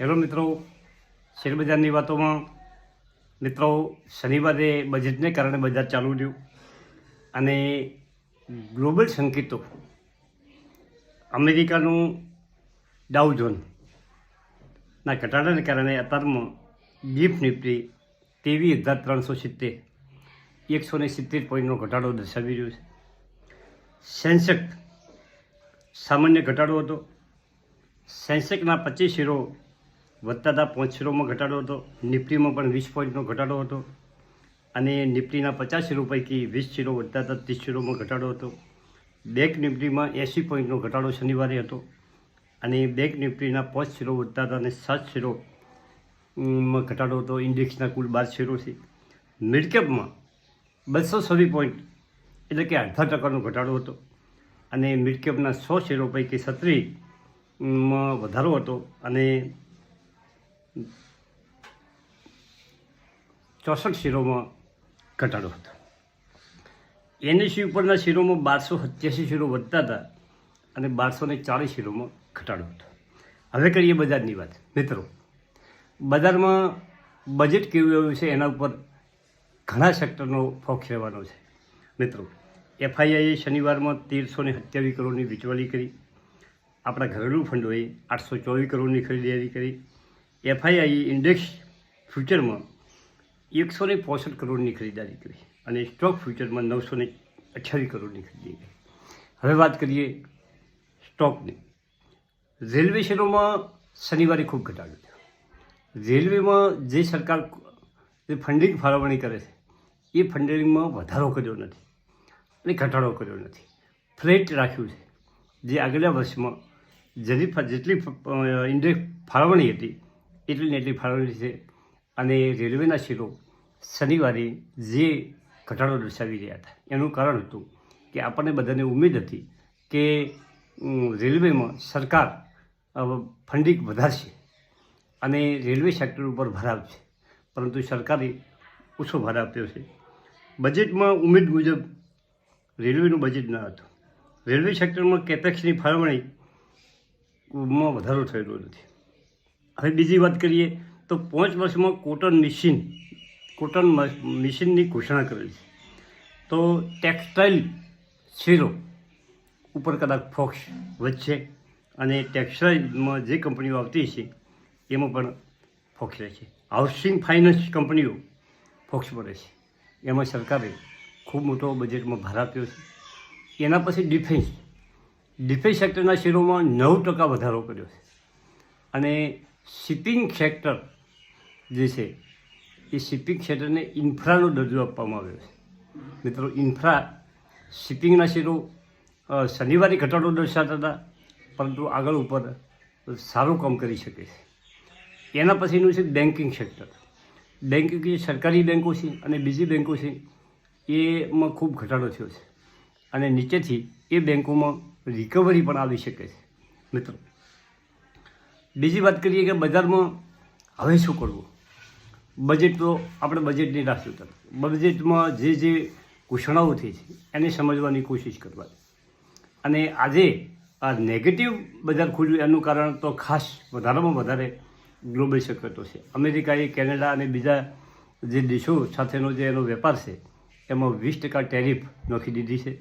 Hello મિત્રો, શેરબજારની વાતોમાં મિત્રો, શનિવારે બજેટને કારણે બજાર ચાલુ રહ્યું અને ગ્લોબલ સંકેતો અમેરિકાનું ડાઉ જોન્સના ઘટાડાને કારણે અત્યારમાં ગિફ્ટ નિફ્ટી 23,370 170 પોઈન્ટનો ઘટાડો દર્શાવી રહ્યો છે. સેન્સેક્સ સામાન્ય ઘટાડો હતો. સેન્સેક્સના 25 શેરો વધતા હતા, 5 શેરોમાં ઘટાડો હતો. નિફ્ટીમાં પણ 20 પોઈન્ટનો ઘટાડો હતો અને નિફ્ટીના 50 શેરો પૈકી 20 શેરો વધતા હતા, 30 શેરોમાં ઘટાડો હતો. બેંક નિફ્ટીમાં 80 પોઈન્ટનો ઘટાડો શનિવારે હતો અને બેંક નિફ્ટીના 5 શેરો વધતા હતા અને 7 શેરોમાં ઘટાડો હતો. ઇન્ડેક્સના કુલ 12 શેરો છે. મિડકેપમાં 226 પોઈન્ટ એટલે કે 0.5% ઘટાડો હતો અને મિડકેપના 100 શેરો પૈકી 37માં વધારો હતો અને 64 શેરોમાં ઘટાડો હતો. એનએસસી ઉપરના શેરોમાં 1287 શેરો વધતા હતા અને 1240 શેરોમાં ઘટાડો હતો. હવે કરીએ બજારની વાત. મિત્રો, બજારમાં બજેટ કેવું આવ્યું છે એના ઉપર ઘણા સેક્ટરનો ફોકસ રહેવાનો છે. મિત્રો, એફઆઈઆઈએ શનિવારમાં 1327 કરોડની વેચવાલી કરી. આપણા ઘરેલું ફંડોએ 824 કરોડની ખરીદારી કરી. એફઆઈઆઈએ ઇન્ડેક્સ ફ્યુચરમાં 165 કરોડની ખરીદારી કરી અને સ્ટોક ફ્યુચરમાં 928 કરોડની ખરીદી કરી. હવે વાત કરીએ સ્ટોકની. રેલવે શેરોમાં શનિવારે ખૂબ ઘટાડો થયો. રેલવેમાં જે સરકાર જે ફંડિંગ ફાળવણી કરે છે એ ફંડિંગમાં વધારો કર્યો નથી અને ઘટાડો કર્યો નથી. ફ્લેટ રાખ્યું છે. જે આગલા વર્ષમાં જેટલી ઇન્ડેક્સ ફાળવણી હતી એટલી ફાળવણી છે અને રેલવેના શેરો શનિવારે જે ઘટાડો દર્શાવી રહ્યા હતા એનું કારણ હતું કે આપણને બધાને ઉમેદ હતી કે રેલવેમાં સરકાર ફંડિંગ વધારશે અને રેલવે સેક્ટર ઉપર ભાર આપશે, પરંતુ સરકારે ઓછો ભાર આપ્યો છે. બજેટમાં ઉમેદ મુજબ રેલવેનું બજેટ ન હતું. રેલવે સેક્ટરમાં કેપેક્સની ફાળવણીમાં વધારો થયેલો નથી. હવે બીજી વાત કરીએ તો 5 વર્ષમાં કોટન મશીનની ઘોષણા કરેલી છે. તો ટેક્સટાઇલ શેરો ઉપર કદાચ ફોક્સ વધશે અને ટેક્સટાઇલમાં જે કંપનીઓ આવતી છે એમાં પણ ફોક્સ રહેશે. હાઉસિંગ ફાઇનાન્સ કંપનીઓ ફોક્સ પડે છે. એમાં સરકારે ખૂબ મોટો બજેટમાં ભાર આપ્યો છે. એના પછી ડિફેન્સ સેક્ટરના શેરોમાં 9% વધારો કર્યો છે અને શિપિંગ સેક્ટર જે છે એ શિપિંગ સેક્ટરને ઇન્ફ્રાનો દરજ્જો આપવામાં આવ્યો છે. મિત્રો, ઇન્ફ્રા શિપિંગના શેરો શનિવારે ઘટાડો દર્શાવતા હતા, પરંતુ આગળ ઉપર સારું કામ કરી શકે છે. એના પછીનું છે બેન્કિંગ સેક્ટર. બેન્કિંગ જે સરકારી બેન્કો છે અને બીજી બેન્કો છે એમાં ખૂબ ઘટાડો થયો છે અને નીચેથી એ બેન્કોમાં રિકવરી પણ આવી શકે છે. મિત્રો, બીજી વાત કરીએ કે બજારમાં હવે શું કરવું. બજેટ તો આપણે બજેટની રાહ જોતા. બજેટમાં જે ઘોષણાઓ થઈ છે એને સમજવાની કોશિશ કરવાની. અને આજે આ નેગેટિવ બજાર ખુલ્યું એનું કારણ તો ખાસ વધારેમાં વધારે ગ્લોબલ સંકેતો છે. અમેરિકાએ કેનેડા અને બીજા જે દેશો સાથેનો જે એનો વેપાર છે એમાં 20% ટેરિફ નાખી દીધી છે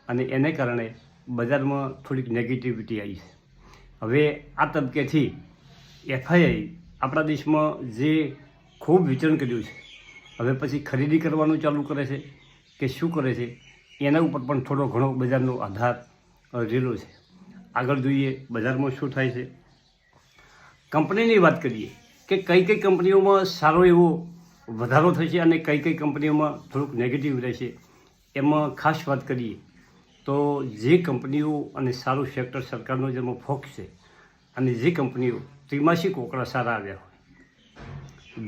અને એને કારણે બજારમાં થોડીક નેગેટિવિટી આવી છે. હવે આ તબક્કેથી એફઆઈઆઈ આપણા દેશમાં જે ખૂબ વિચરણ કર્યું છે, હવે પછી ખરીદી કરવાનું ચાલુ કરે છે કે શું કરે છે એના ઉપર પણ થોડો ઘણો બજારનો આધાર રહેલો છે. આગળ જોઈએ બજારમાં શું થાય છે. કંપનીની વાત કરીએ કે કઈ કંપનીઓમાં સારો એવો વધારો થશે અને કઈ કંપનીઓમાં થોડુંક નેગેટિવ રહેશે. એમાં ખાસ વાત કરીએ તો જે કંપનીઓ અને સારું સેક્ટર સરકારનો જેમાં ફોકસ છે અને જે કંપનીઓ ત્રિમાસિક આંકડા સારા આવ્યા હોય,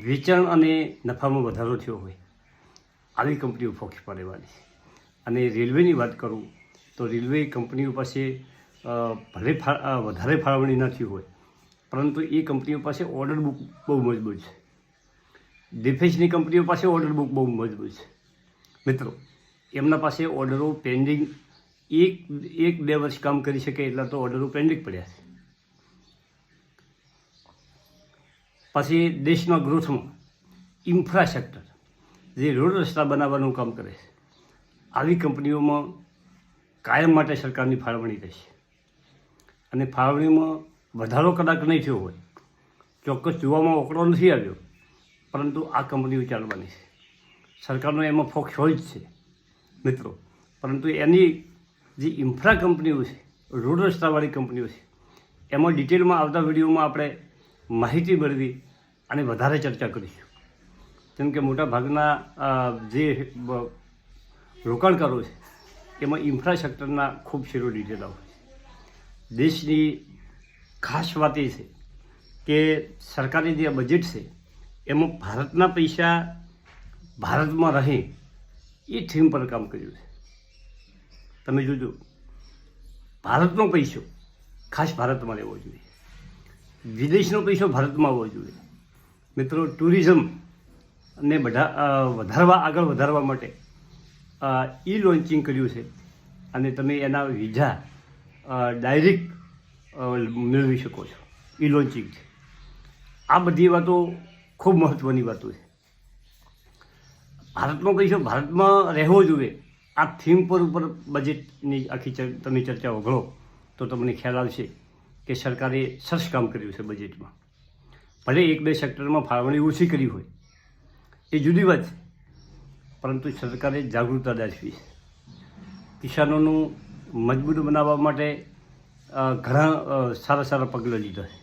વેચાણ અને નફામાં વધારો થયો હોય, આવી કંપનીઓ ફોકસ પર રહેવાની છે. અને રેલવેની વાત કરું તો રેલવે કંપનીઓ પાસે ભલે વધારે ફાળવણી ન થયું હોય, પરંતુ એ કંપનીઓ પાસે ઓર્ડર બુક બહુ મજબૂત છે. ડિફેન્સની કંપનીઓ પાસે ઓર્ડર બુક બહુ મજબૂત છે. મિત્રો, એમના પાસે ઓર્ડરો પેન્ડિંગ 1-2 વર્ષ કામ કરી શકે એટલા તો ઓર્ડરો પેન્ડિંગ પડ્યા છે. પછી દેશના ગ્રોથમાં ઇન્ફ્રાસ્ટ્રક્ચર, જે રોડ રસ્તા બનાવવાનું કામ કરે છે, આવી કંપનીઓમાં કાયમ માટે સરકારની ફાળવણી રહેશે. અને ફાળવણીમાં વધારો કદાચ નહીં થયો હોય, ચોક્કસ જોવામાં આંકડો નથી આવ્યો, પરંતુ આ કંપનીઓ ચાલવાની છે. સરકારનો એમાં ફોકસ હોય જ છે મિત્રો. પરંતુ એની જે ઇન્ફ્રા કંપનીઓ છે, રોડ રસ્તાવાળી કંપનીઓ છે, એમાં ડિટેલમાં આવતા વિડીયોમાં આપણે માહિતી મેળવી અને વધારે ચર્ચા કરીશું. જેમ કે મોટાભાગના જે રોકાણકારો છે એમાં ઇન્ફ્રાસ્ટ્રક્ચરના ખૂબ શેરો લીધેલા હોય છે. દેશની ખાસ વાત એ છે કે સરકારી જે બજેટ છે એમાં ભારતના પૈસા ભારતમાં રહે એ થીમ પર કામ કર્યું છે. તમે જોજો, ભારતનો પૈસો ખાસ ભારતમાં રહેવો જોઈએ, વિદેશનો પૈસો ભારતમાં આવવો જોઈએ. મિત્રો, ટુરિઝમને આગળ વધારવા માટે ઈ લોન્ચિંગ કર્યું છે અને તમે એના વિઝા ડાયરેક્ટ મેળવી શકો છો. ઈ લોન્ચિંગ છે. આ બધી વાતો ખૂબ મહત્ત્વની વાતો છે. ભારતનો પૈસો ભારતમાં રહેવો જોઈએ, આ થીમ પર ઉપર બજેટની આખી તમે ચર્ચા વગળો તો તમને ખ્યાલ આવશે કે સરકારે સરસ કામ કર્યું છે બજેટમાં. ભલે એક બે સેક્ટરમાં ફાળવણી ઓછી કરી હોય એ જુદી વાત છે, પરંતુ સરકારે જાગૃતતા દાખવી છે. કિસાનોનું મજબૂત બનાવવા માટે ઘણા સારા પગલાં લીધા છે.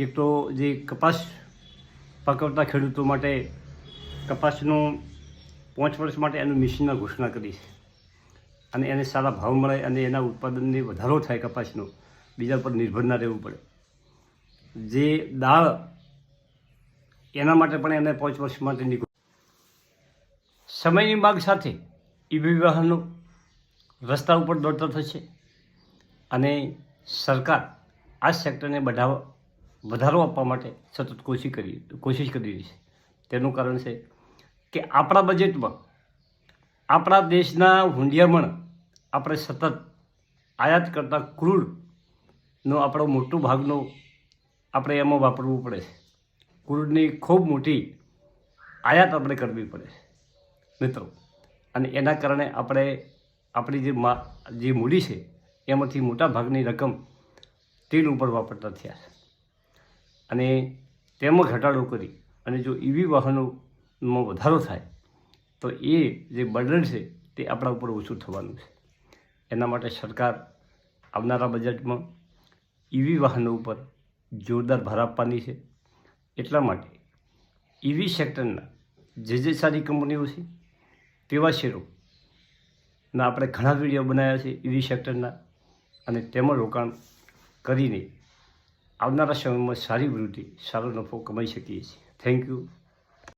એક તો જે કપાસ પકવતા ખેડૂતો માટે કપાસનું 5 વર્ષ માટે એનું મિશનના ઘોષણા કરી છે અને એને સારા ભાવ મળે અને એના ઉત્પાદનને વધારો થાય, કપાસનો બીજા પર નિર્ભર ના રહેવું પડે. જે દાળ એના માટે પણ એને 5 વર્ષ માટેની સમયની માંગ સાથે EV વાહનો રસ્તા ઉપર દોડતા થશે અને સરકાર આ સેક્ટરને વધારો આપવા માટે સતત કોશિશ કરી રહી છે. તેનું કારણ છે કે આપણા બજેટમાં આપણા દેશના હુંડિયામણ આપણે સતત આયાત કરતા ક્રૂડનો આપણો મોટો ભાગનો આપણે એમાં વાપરવું પડે છે. ક્રૂડની ખૂબ મોટી આયાત આપણે કરવી પડે છે મિત્રો. અને એના કારણે આપણે આપણી જે મૂડી છે એમાંથી મોટા ભાગની રકમ તેલ ઉપર વાપરતા થયા છે. અને તેમાં ઘટાડો કરી અને જો EV વાહનોમાં વધારો થાય તો એ જે બર્ડન છે તે આપણા ઉપર ઓછું થવાનું છે. એના માટે સરકાર આવનારા બજેટમાં EV વાહનો ઉપર જોરદાર ભાર આપવાની છે. એટલા માટે EV સેક્ટરના જે સારી કંપનીઓ છે તેવા શેરોના આપણે ઘણા વિડીયો બનાવ્યા છે EV સેક્ટરના, અને તેમાં રોકાણ કરીને આવનારા સમયમાં સારી વૃદ્ધિ, સારો નફો કમાઈ શકીએ છીએ. Thank you.